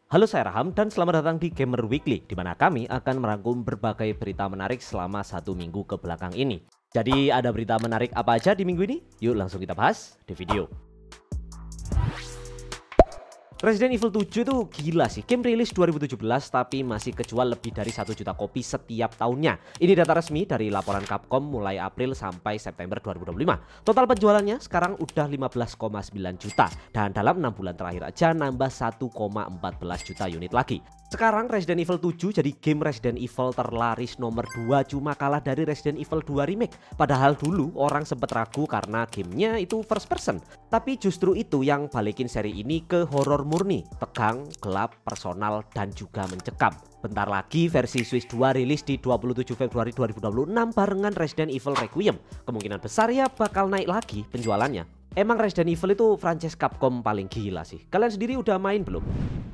Halo, saya Raham dan selamat datang di Gamer Weekly, di mana kami akan merangkum berbagai berita menarik selama 1 minggu ke belakang ini. Jadi ada berita menarik apa aja di minggu ini? Yuk langsung kita bahas di video. Resident Evil 7 itu gila sih, game rilis 2017 tapi masih kejual lebih dari 1 juta kopi setiap tahunnya. Ini data resmi dari laporan Capcom mulai April sampai September 2025. Total penjualannya sekarang udah 15,9 juta dan dalam 6 bulan terakhir aja nambah 1,14 juta unit lagi. Sekarang Resident Evil 7 jadi game Resident Evil terlaris nomor 2, cuma kalah dari Resident Evil 2 Remake. Padahal dulu orang sempat ragu karena gamenya itu first person. Tapi justru itu yang balikin seri ini ke horor murni, tegang, gelap, personal, dan juga mencekam. Bentar lagi versi Switch 2 rilis di 27 Februari 2026 barengan Resident Evil Requiem. Kemungkinan besar ya bakal naik lagi penjualannya. Emang Resident Evil itu franchise Capcom paling gila sih. Kalian sendiri udah main belum?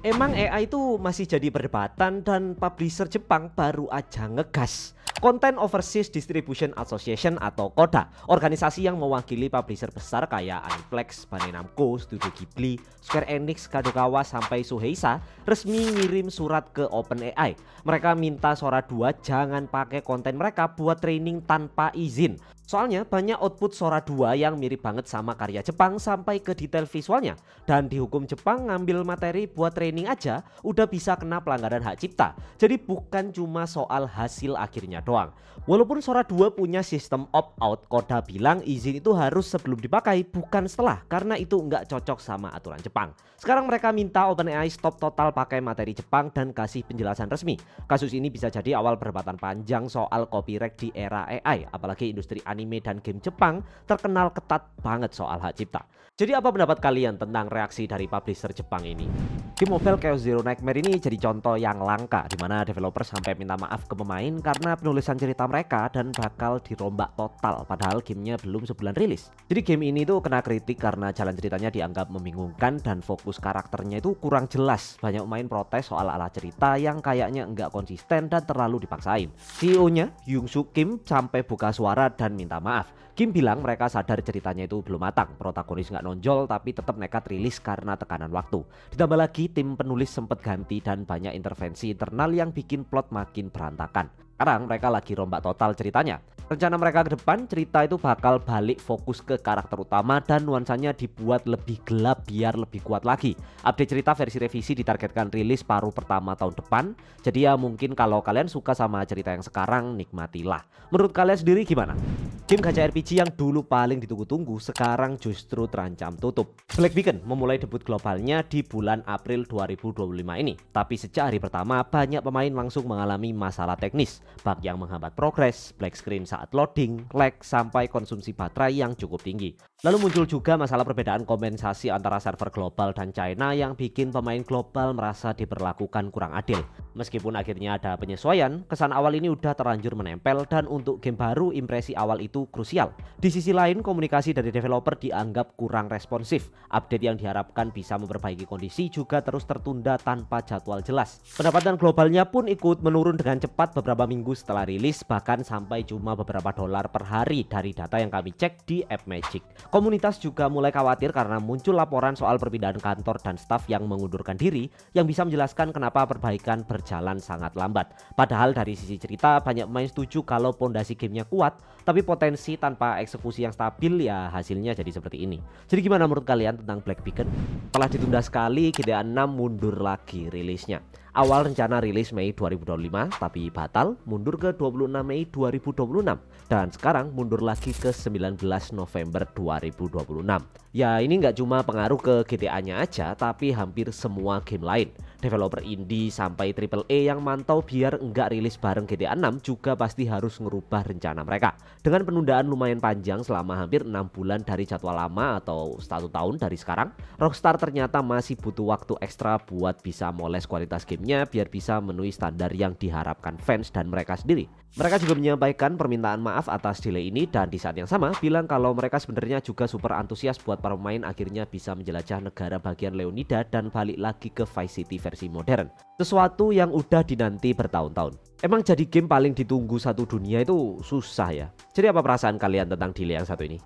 Emang AI itu masih jadi perdebatan dan publisher Jepang baru aja ngegas. Content Overseas Distribution Association atau CODA, organisasi yang mewakili publisher besar kayak Aniplex, Bandai Namco, Studio Ghibli, Square Enix, Kadokawa sampai Shueisha resmi ngirim surat ke OpenAI. Mereka minta Sora 2 jangan pakai konten mereka buat training tanpa izin. Soalnya banyak output Sora 2 yang mirip banget sama karya Jepang sampai ke detail visualnya. Dan dihukum Jepang ngambil materi buat training aja udah bisa kena pelanggaran hak cipta. Jadi bukan cuma soal hasil akhirnya doang. Walaupun Sora 2 punya sistem opt-out, CODA bilang izin itu harus sebelum dipakai bukan setelah, karena itu nggak cocok sama aturan Jepang. Sekarang mereka minta OpenAI stop total pakai materi Jepang dan kasih penjelasan resmi. Kasus ini bisa jadi awal perdebatan panjang soal copyright di era AI, apalagi industri anime dan game Jepang terkenal ketat banget soal hak cipta. Jadi apa pendapat kalian tentang reaksi dari publisher Jepang ini? Game mobile Chaos Zero Nightmare ini jadi contoh yang langka, di mana developer sampai minta maaf ke pemain karena penulisan cerita mereka dan bakal dirombak total, padahal gamenya belum sebulan rilis. Jadi game ini tuh kena kritik karena jalan ceritanya dianggap membingungkan dan fokus karakternya itu kurang jelas. Banyak pemain protes soal alur cerita yang kayaknya nggak konsisten dan terlalu dipaksain. CEO-nya Young Soo Kim sampai buka suara dan minta maaf. Kim bilang mereka sadar ceritanya itu belum matang, protagonis nggak nonjol tapi tetap nekat rilis karena tekanan waktu. Ditambah lagi tim penulis sempat ganti dan banyak intervensi internal yang bikin plot makin berantakan. Sekarang mereka lagi rombak total ceritanya. Rencana mereka ke depan, cerita itu bakal balik fokus ke karakter utama dan nuansanya dibuat lebih gelap biar lebih kuat lagi. Update cerita versi revisi ditargetkan rilis paruh pertama tahun depan. Jadi ya mungkin kalau kalian suka sama cerita yang sekarang, nikmatilah. Menurut kalian sendiri gimana? Game gacha RPG yang dulu paling ditunggu-tunggu sekarang justru terancam tutup. Black Beacon memulai debut globalnya di bulan April 2025 ini. Tapi sejak hari pertama banyak pemain langsung mengalami masalah teknis. Bug yang menghambat progres, black screen saat loading, lag, sampai konsumsi baterai yang cukup tinggi. Lalu muncul juga masalah perbedaan kompensasi antara server global dan China yang bikin pemain global merasa diperlakukan kurang adil. Meskipun akhirnya ada penyesuaian, kesan awal ini udah terlanjur menempel dan untuk game baru impresi awal itu krusial. Di sisi lain, komunikasi dari developer dianggap kurang responsif. Update yang diharapkan bisa memperbaiki kondisi juga terus tertunda tanpa jadwal jelas. Pendapatan globalnya pun ikut menurun dengan cepat beberapa minggu setelah rilis, bahkan sampai cuma beberapa dolar per hari dari data yang kami cek di AppMagic. Komunitas juga mulai khawatir karena muncul laporan soal perpindahan kantor dan staf yang mengundurkan diri, yang bisa menjelaskan kenapa perbaikan berjalan sangat lambat. Padahal dari sisi cerita banyak pemain setuju kalau pondasi gamenya kuat, tapi potensi tanpa eksekusi yang stabil ya hasilnya jadi seperti ini. Jadi gimana menurut kalian tentang Black Beacon? Setelah ditunda sekali, GTA 6 mundur lagi rilisnya. Awal rencana rilis Mei 2025 tapi batal, mundur ke 26 Mei 2026 dan sekarang mundur lagi ke 19 November 2026. Ya ini nggak cuma pengaruh ke GTA-nya aja tapi hampir semua game lain. Developer indie sampai AAA yang mantau biar nggak rilis bareng GTA 6 juga pasti harus ngerubah rencana mereka. Dengan penundaan lumayan panjang selama hampir 6 bulan dari jadwal lama atau 1 tahun dari sekarang, Rockstar ternyata masih butuh waktu ekstra buat bisa moles kualitas gamenya biar bisa memenuhi standar yang diharapkan fans dan mereka sendiri. Mereka juga menyampaikan permintaan maaf atas delay ini dan di saat yang sama bilang kalau mereka sebenarnya juga super antusias buat para pemain akhirnya bisa menjelajah negara bagian Leonida dan balik lagi ke Vice City versi modern. Sesuatu yang udah dinanti bertahun-tahun. Emang jadi game paling ditunggu satu dunia itu susah ya. Jadi apa perasaan kalian tentang delay yang satu ini?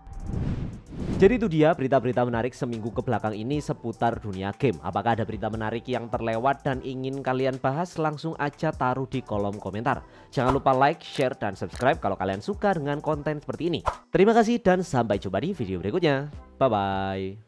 Jadi itu dia berita-berita menarik seminggu ke belakang ini seputar dunia game. Apakah ada berita menarik yang terlewat dan ingin kalian bahas? Langsung aja taruh di kolom komentar. Jangan lupa like, share, dan subscribe kalau kalian suka dengan konten seperti ini. Terima kasih dan sampai jumpa di video berikutnya. Bye-bye.